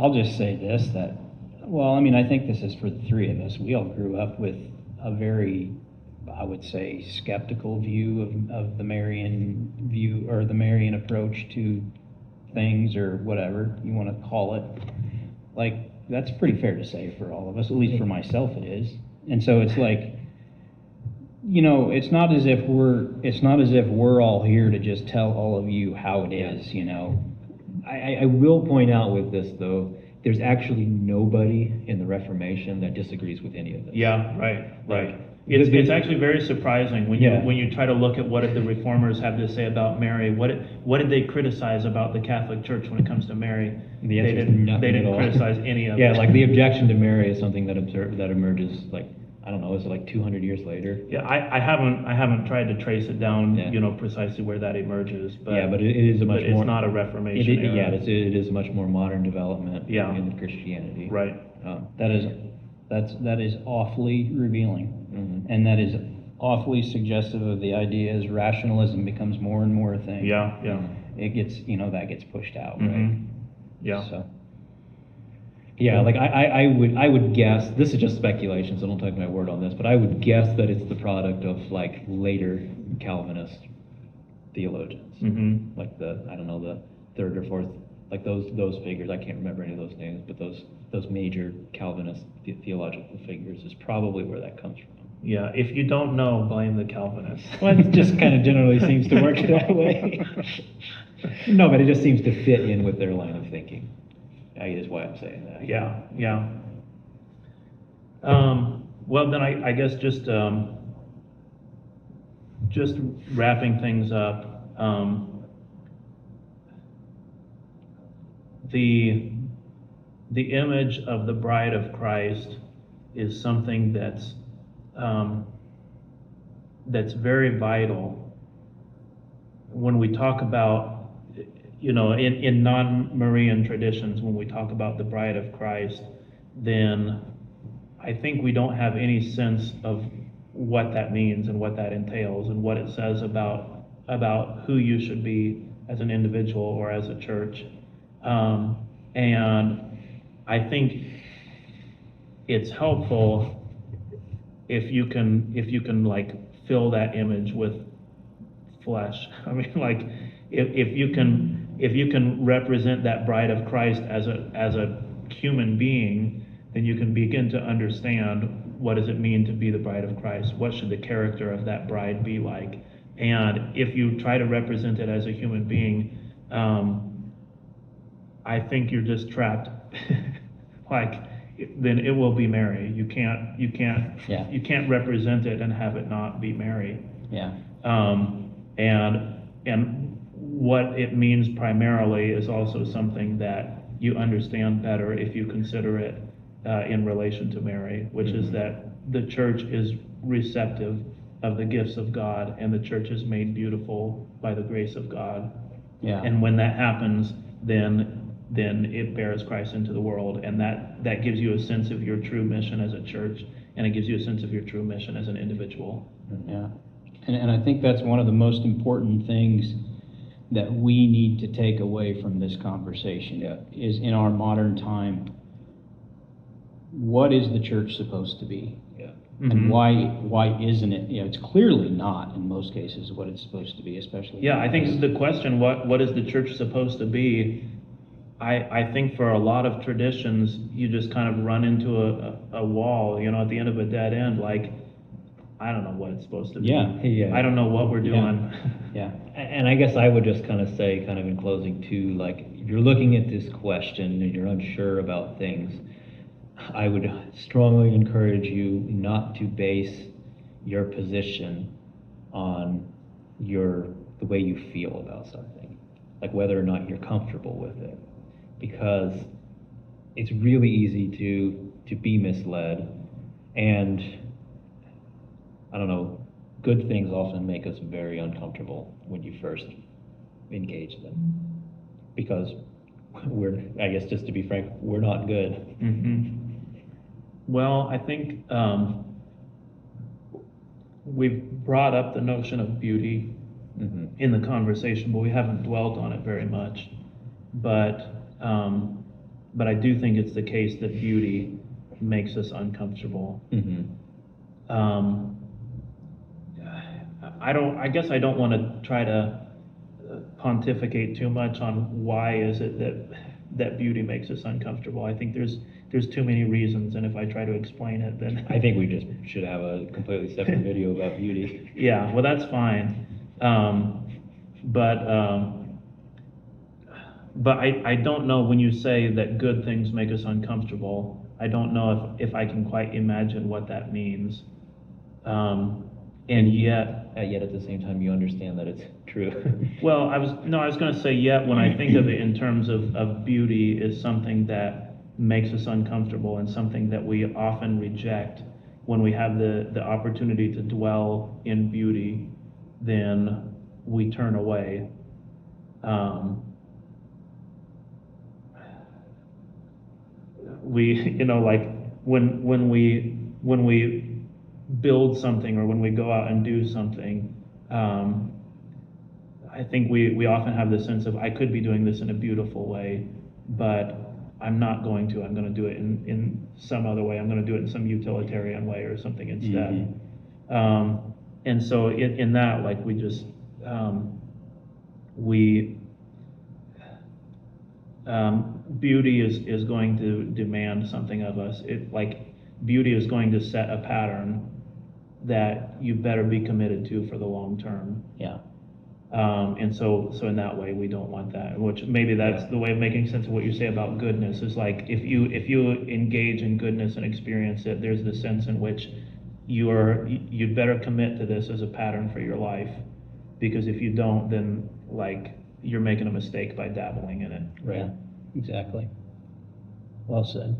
I'll just say this, that, well, I mean, I think this is for the three of us. We all grew up with a very, I would say, skeptical view of the Marian view, or the Marian approach to things, or whatever you want to call it. Like, that's pretty fair to say for all of us, at least for myself it is. And so it's like, it's not as if we're all here to just tell all of you how it is, I will point out with this, though, there's actually nobody in the Reformation that disagrees with any of this. Yeah, right. It's actually very surprising when you try to look at what did the Reformers have to say about Mary. What did they criticize about the Catholic Church when it comes to Mary? The answer they is didn't nothing they at didn't all. criticize any of it. Yeah, like the objection to Mary is something that emerges, like, I don't know, is it like 200 years later? Yeah, I haven't tried to trace it down, Yeah. Precisely where that emerges, but Yeah, but it is a much but more. it's not a Reformation era. Yeah, it is a much more modern development Yeah. in Christianity. Right. That is awfully revealing. Mhm. And that is awfully suggestive of the idea as rationalism becomes more and more a thing. Yeah. It gets, that gets pushed out, right? Mhm. Yeah. So, Yeah, like I would guess, this is just speculation, so don't take my word on this, but I would guess that it's the product of like later Calvinist theologians. Mhm. Like the third or fourth, like those figures. I can't remember any of those names, but those major Calvinist theological figures is probably where that comes from. Yeah, if you don't know, blame the Calvinists. well, it just kind of generally seems to work that way. No, but it just seems to fit in with their line of thinking. Is why I'm saying that. Yeah. Well, then I guess just wrapping things up, the image of the bride of Christ is something that's very vital when we talk about, in non-Marian traditions, when we talk about the bride of Christ, then I think we don't have any sense of what that means and what that entails and what it says about who you should be as an individual or as a church. And I think it's helpful if you can like fill that image with flesh. I mean, like if you can represent that bride of Christ as a human being, then you can begin to understand what does it mean to be the bride of Christ. What should the character of that bride be like? And if you try to represent it as a human being, I think you're just trapped. Then it will be Mary. You can't represent it and have it not be Mary. Yeah. And what it means primarily is also something that you understand better if you consider it in relation to Mary, which is that the church is receptive of the gifts of God, and the church is made beautiful by the grace of God. Yeah. And when that happens, then it bears Christ into the world, and that gives you a sense of your true mission as a church, and it gives you a sense of your true mission as an individual. Yeah. And I think that's one of the most important things that we need to take away from this conversation. Is in our modern time, what is the church supposed to be? Yeah. And why isn't it? It's clearly not in most cases what it's supposed to be, especially. Yeah, I think the question, what is the church supposed to be? I think for a lot of traditions, you just kind of run into a wall, at the end of a dead end, like, I don't know what it's supposed to be. Yeah. I don't know what we're doing. Yeah. And I guess I would just kind of say, kind of in closing too, like, if you're looking at this question and you're unsure about things, I would strongly encourage you not to base your position on the way you feel about something, like whether or not you're comfortable with it, because it's really easy to be misled, and I don't know, good things often make us very uncomfortable when you first engage them, because I guess just to be frank, we're not good. Mm-hmm. Well, I think we've brought up the notion of beauty in the conversation, but we haven't dwelt on it very much. But but I do think it's the case that beauty makes us uncomfortable. Um, I guess I don't want to try to pontificate too much on why is it that beauty makes us uncomfortable. I think there's too many reasons, and if I try to explain it, then I think we just should have a completely separate video about beauty. yeah, well, that's fine. But I don't know, when you say that good things make us uncomfortable, I don't know if I can quite imagine what that means. And yet, Yet at the same time, you understand that it's true. well, I was gonna say yet, when I think of it in terms of beauty is something that makes us uncomfortable and something that we often reject when we have the opportunity to dwell in beauty, then we turn away. We, like when we build something or when we go out and do something, I think we often have this sense of, I could be doing this in a beautiful way, but I'm not going to. I'm going to do it in some other way. I'm going to do it in some utilitarian way or something instead. And so in that, like, we just, beauty is going to demand something of us. Beauty is going to set a pattern that you better be committed to for the long term. Yeah. And so in that way, we don't want that, which maybe that's the way of making sense of what you say about goodness, is like, if you engage in goodness and experience it, there's the sense in which you'd better commit to this as a pattern for your life, because if you don't, then like you're making a mistake by dabbling in it. Right. Exactly. Well said.